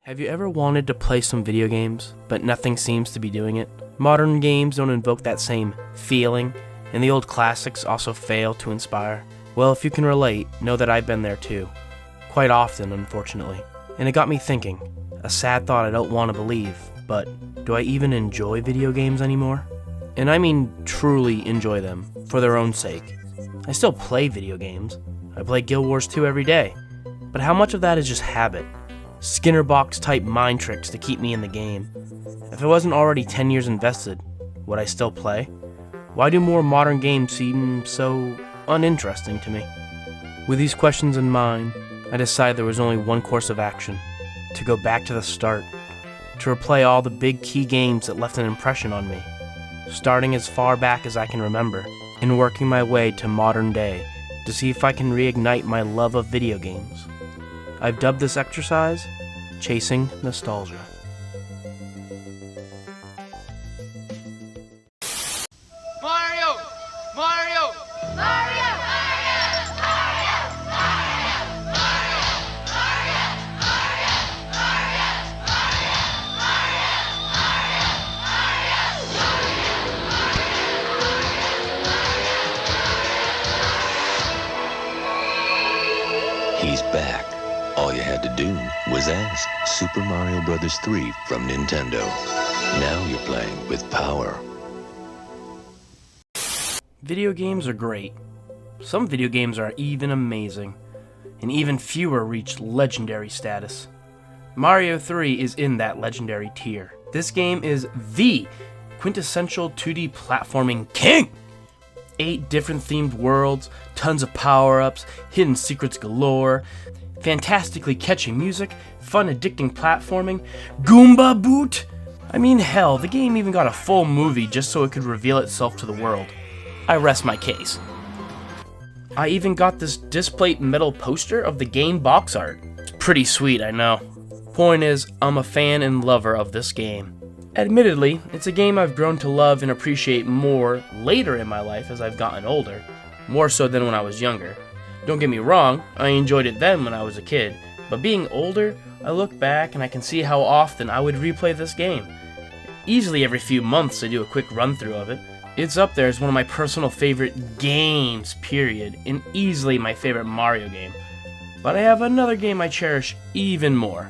Have you ever wanted to play some video games, but nothing seems to be doing it? Modern games don't invoke that same feeling, and the old classics also fail to inspire. Well, if you can relate, know that I've been there too. Quite often, unfortunately. And it got me thinking, a sad thought I don't want to believe, but do I even enjoy video games anymore? And I mean truly enjoy them, for their own sake. I still play video games. I play Guild Wars 2 every day. But how much of that is just habit? Skinner box type mind tricks to keep me in the game. If I wasn't already 10 years invested, would I still play? Why do more modern games seem so uninteresting to me? With these questions in mind, I decided there was only one course of action: to go back to the start, to replay all the big key games that left an impression on me, starting as far back as I can remember, and working my way to modern day to see if I can reignite my love of video games. I've dubbed this exercise Chasing Nostalgia. Mario! Mario! Mario! Mario! Mario! Mario! Mario! Mario! Mario! Mario! Mario! He's back. All you had to do was ask. Super Mario Bros. 3 from Nintendo. Now you're playing with power. Video games are great. Some video games are even amazing, and even fewer reach legendary status. Mario 3 is in that legendary tier. This game is the quintessential 2D platforming king! 8 different themed worlds, tons of power-ups, hidden secrets galore, fantastically catchy music, fun addicting platforming, Goomba boot! I mean, hell, the game even got a full movie just so it could reveal itself to the world. I rest my case. I even got this displate metal poster of the game box art. It's pretty sweet, I know. Point is, I'm a fan and lover of this game. Admittedly, it's a game I've grown to love and appreciate more later in my life as I've gotten older, more so than when I was younger. Don't get me wrong, I enjoyed it then when I was a kid, but being older, I look back and I can see how often I would replay this game. Easily every few months I do a quick run through of it. It's up there as one of my personal favorite games, period, and easily my favorite Mario game. But I have another game I cherish even more.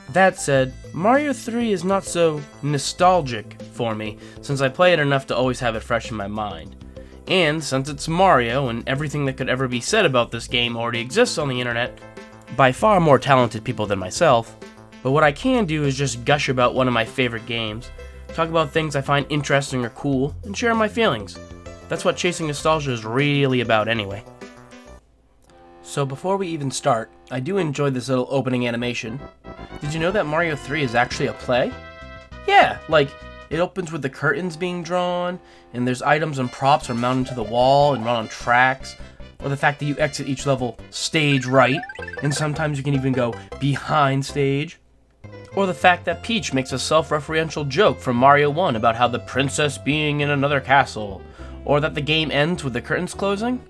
That said, Mario 3 is not so nostalgic for me, since I play it enough to always have it fresh in my mind. And since it's Mario and everything that could ever be said about this game already exists on the internet, by far more talented people than myself, but what I can do is just gush about one of my favorite games, talk about things I find interesting or cool, and share my feelings. That's what Chasing Nostalgia is really about anyway. So before we even start, I do enjoy this little opening animation. Did you know that Mario 3 is actually a play? Yeah, like, it opens with the curtains being drawn, and there's items and props are mounted to the wall and run on tracks, or the fact that you exit each level stage right, and sometimes you can even go behind stage, or the fact that Peach makes a self-referential joke from Mario 1 about how the princess being in another castle, or that the game ends with the curtains closing.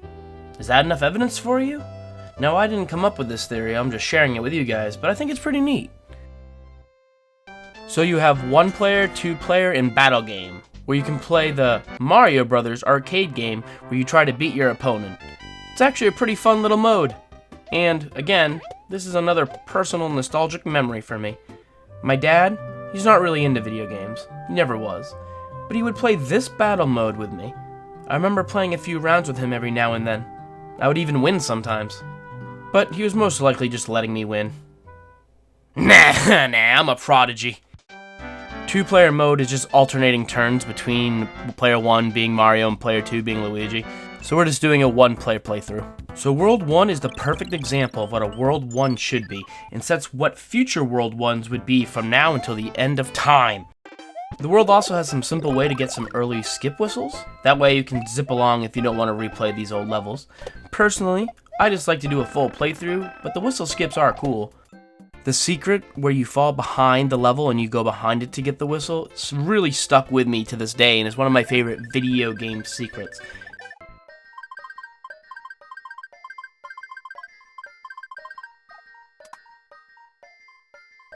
Is that enough evidence for you? Now, I didn't come up with this theory, I'm just sharing it with you guys, but I think it's pretty neat. So you have 1-player, 2-player, and battle game, where you can play the Mario Bros. Arcade game where you try to beat your opponent. It's actually a pretty fun little mode. And, again, this is another personal nostalgic memory for me. My dad, he's not really into video games. He never was. But he would play this battle mode with me. I remember playing a few rounds with him every now and then. I would even win sometimes. But he was most likely just letting me win. Nah, I'm a prodigy. 2-player mode is just alternating turns between player 1 being Mario and player 2 being Luigi. So we're just doing a 1-player playthrough. So World 1 is the perfect example of what a World 1 should be, and sets what future World 1s would be from now until the end of time. The world also has some simple way to get some early skip whistles. That way you can zip along if you don't want to replay these old levels. Personally, I just like to do a full playthrough, but the whistle skips are cool. The secret where you fall behind the level and you go behind it to get the whistle, it's really stuck with me to this day and is one of my favorite video game secrets.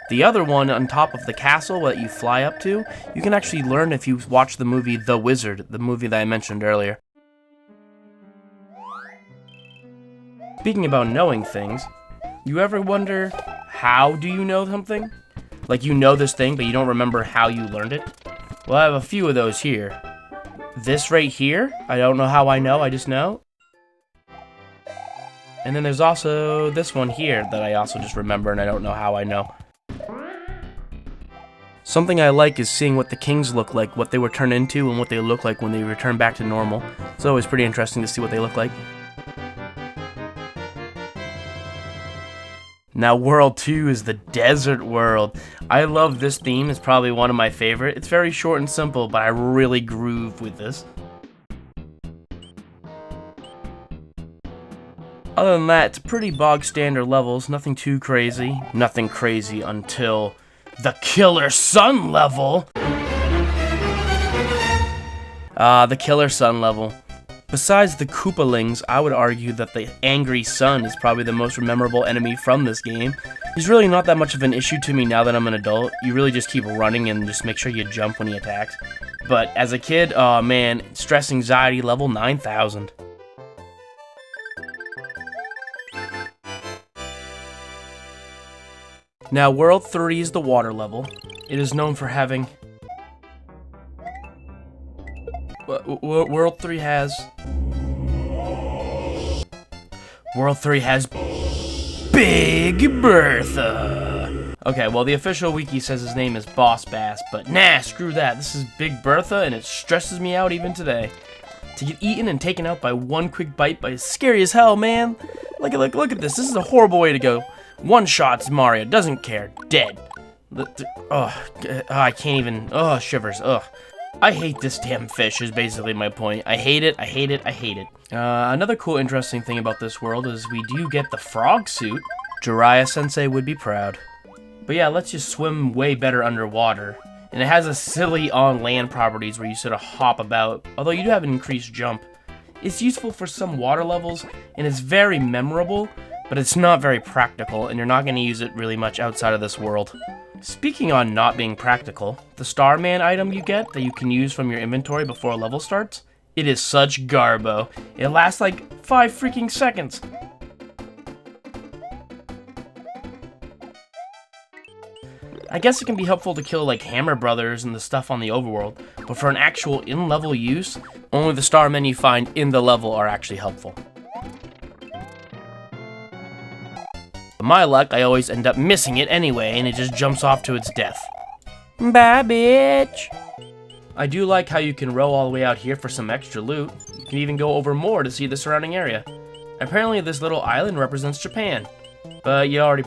The other one on top of the castle that you fly up to, you can actually learn if you watch the movie The Wizard, the movie that I mentioned earlier. Speaking about knowing things, you ever wonder, how do you know something? Like you know this thing, but you don't remember how you learned it? Well, I have a few of those here. This right here, I don't know how I know, I just know. And then there's also this one here that I also just remember and I don't know how I know. Something I like is seeing what the kings look like, what they were turned into, and what they look like when they return back to normal. It's always pretty interesting to see what they look like. Now World 2 is the desert world. I love this theme, it's probably one of my favorite. It's very short and simple, but I really groove with this. Other than that, it's pretty bog standard levels, nothing too crazy. Nothing crazy until the Killer Sun level. The Killer Sun level. Besides the Koopalings, I would argue that the Angry Sun is probably the most memorable enemy from this game. He's really not that much of an issue to me now that I'm an adult. You really just keep running and just make sure you jump when he attacks. But as a kid, oh man, stress anxiety level 9,000. Now World 3 is the water level. It is known for having... World 3 has... World 3 has... Big Bertha! Okay, well the official wiki says his name is Boss Bass, but nah, screw that. This is Big Bertha and it stresses me out even today. To get eaten and taken out by one quick bite is scary as hell, man. Look at this. This is a horrible way to go. One shot's Mario, doesn't care, dead. I can't even, shivers, I hate this damn fish is basically my point. I hate it, I hate it, I hate it. Another cool interesting thing about this world is we do get the frog suit. Jiraiya-sensei would be proud. But yeah, lets you swim way better underwater. And it has a silly on-land properties where you sort of hop about, although you do have an increased jump. It's useful for some water levels, and it's very memorable, but it's not very practical, and you're not going to use it really much outside of this world. Speaking on not being practical, the Starman item you get that you can use from your inventory before a level starts, it is such garbo. It lasts like 5 freaking seconds. I guess it can be helpful to kill like Hammer Brothers and the stuff on the overworld, but for an actual in-level use, only the Starmen you find in the level are actually helpful. With my luck, I always end up missing it anyway, and it just jumps off to its death. Bye, bitch! I do like how you can row all the way out here for some extra loot. You can even go over more to see the surrounding area. Apparently this little island represents Japan. But you already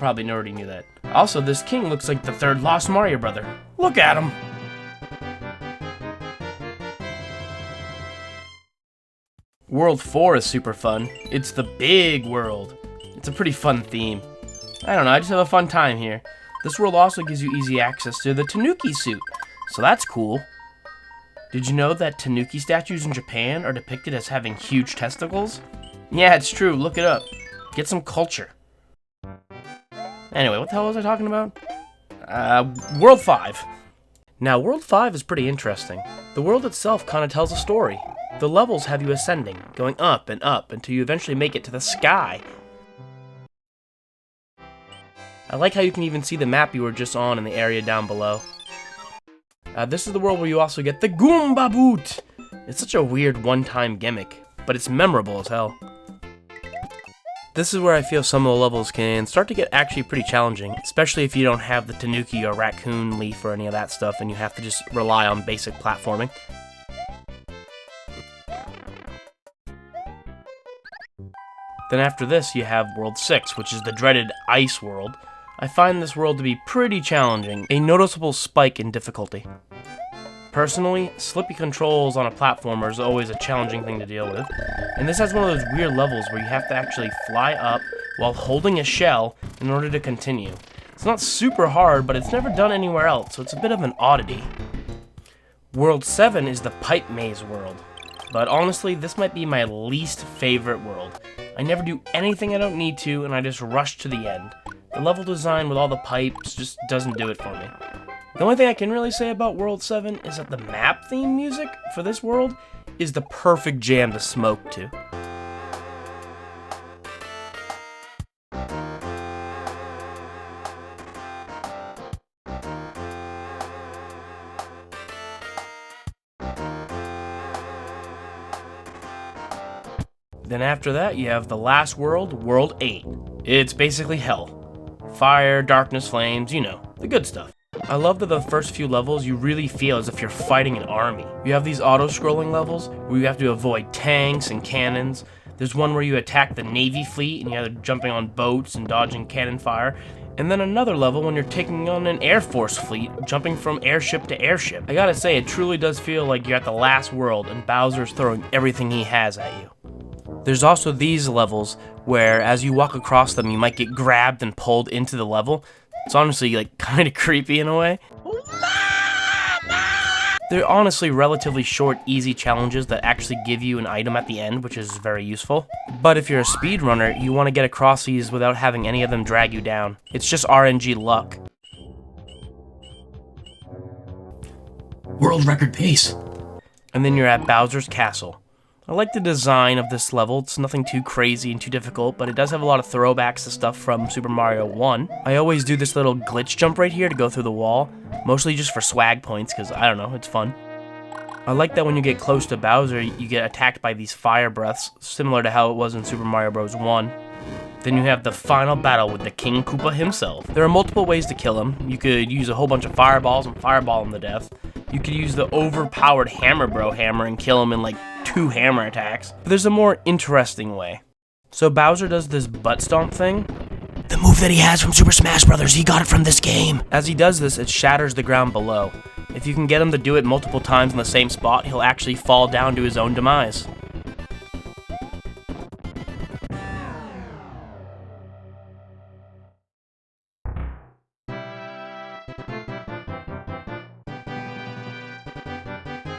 knew that. Also, this king looks like the third Lost Mario brother. Look at him! World 4 is super fun. It's the big world. It's a pretty fun theme. I don't know, I just have a fun time here. This world also gives you easy access to the Tanuki suit, so that's cool. Did you know that Tanuki statues in Japan are depicted as having huge testicles? Yeah, it's true, look it up. Get some culture. Anyway, what the hell was I talking about? World 5. Now, World 5 is pretty interesting. The world itself kind of tells a story. The levels have you ascending, going up and up until you eventually make it to the sky. I like how you can even see the map you were just on in the area down below. This is the world where you also get the Goomba Boot! It's such a weird one-time gimmick, but it's memorable as hell. This is where I feel some of the levels can start to get actually pretty challenging, especially if you don't have the Tanuki or Raccoon Leaf or any of that stuff and you have to just rely on basic platforming. Then after this you have World 6, which is the dreaded Ice World. I find this world to be pretty challenging, a noticeable spike in difficulty. Personally, slippy controls on a platformer is always a challenging thing to deal with, and this has one of those weird levels where you have to actually fly up while holding a shell in order to continue. It's not super hard, but it's never done anywhere else, so it's a bit of an oddity. World 7 is the Pipe Maze world, but honestly, this might be my least favorite world. I never do anything I don't need to, and I just rush to the end. The level design with all the pipes just doesn't do it for me. The only thing I can really say about World 7 is that the map theme music for this world is the perfect jam to smoke to. Then after that, you have the last world, World 8. It's basically hell. Fire, darkness, flames, you know, the good stuff. I love that the first few levels you really feel as if you're fighting an army. You have these auto-scrolling levels where you have to avoid tanks and cannons. There's one where you attack the Navy fleet and you're jumping on boats and dodging cannon fire. And then another level when you're taking on an Air Force fleet, jumping from airship to airship. I gotta say, it truly does feel like you're at the last world and Bowser's throwing everything he has at you. There's also these levels where as you walk across them you might get grabbed and pulled into the level. It's honestly like kind of creepy in a way. They're honestly relatively short, easy challenges that actually give you an item at the end, which is very useful. But if you're a speedrunner, you want to get across these without having any of them drag you down. It's just RNG luck. World record pace. And then you're at Bowser's Castle. I like the design of this level. It's nothing too crazy and too difficult, but it does have a lot of throwbacks to stuff from Super Mario 1. I always do this little glitch jump right here to go through the wall, mostly just for swag points, because I don't know, it's fun. I like that when you get close to Bowser, you get attacked by these fire breaths, similar to how it was in Super Mario Bros. 1. Then you have the final battle with the King Koopa himself. There are multiple ways to kill him. You could use a whole bunch of fireballs and fireball him to death. You could use the overpowered Hammer Bro hammer and kill him in like 2 hammer attacks. But there's a more interesting way. So Bowser does this butt stomp thing. The move that he has from Super Smash Bros., he got it from this game. As he does this, it shatters the ground below. If you can get him to do it multiple times in the same spot, he'll actually fall down to his own demise.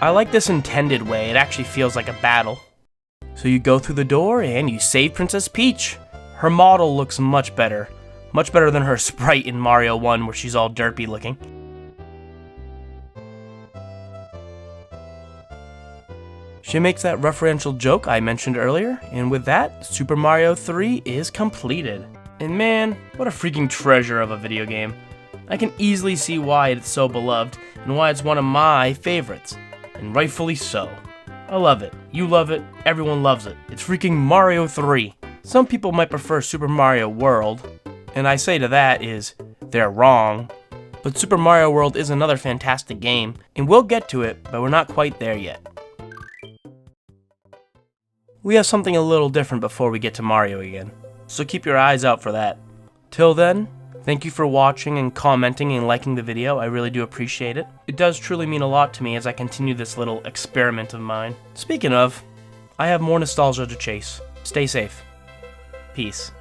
I like this intended way, it actually feels like a battle. So you go through the door and you save Princess Peach. Her model looks much better than her sprite in Mario 1 where she's all derpy looking. She makes that referential joke I mentioned earlier, and with that, Super Mario 3 is completed. And man, what a freaking treasure of a video game. I can easily see why it's so beloved, and why it's one of my favorites. And rightfully so. I love it. You love it. Everyone loves it. It's freaking Mario 3. Some people might prefer Super Mario World, and I say to that is, they're wrong. But Super Mario World is another fantastic game, and we'll get to it, but we're not quite there yet. We have something a little different before we get to Mario again, so keep your eyes out for that. Till then, thank you for watching and commenting and liking the video. I really do appreciate it. It does truly mean a lot to me as I continue this little experiment of mine. Speaking of, I have more nostalgia to chase. Stay safe. Peace.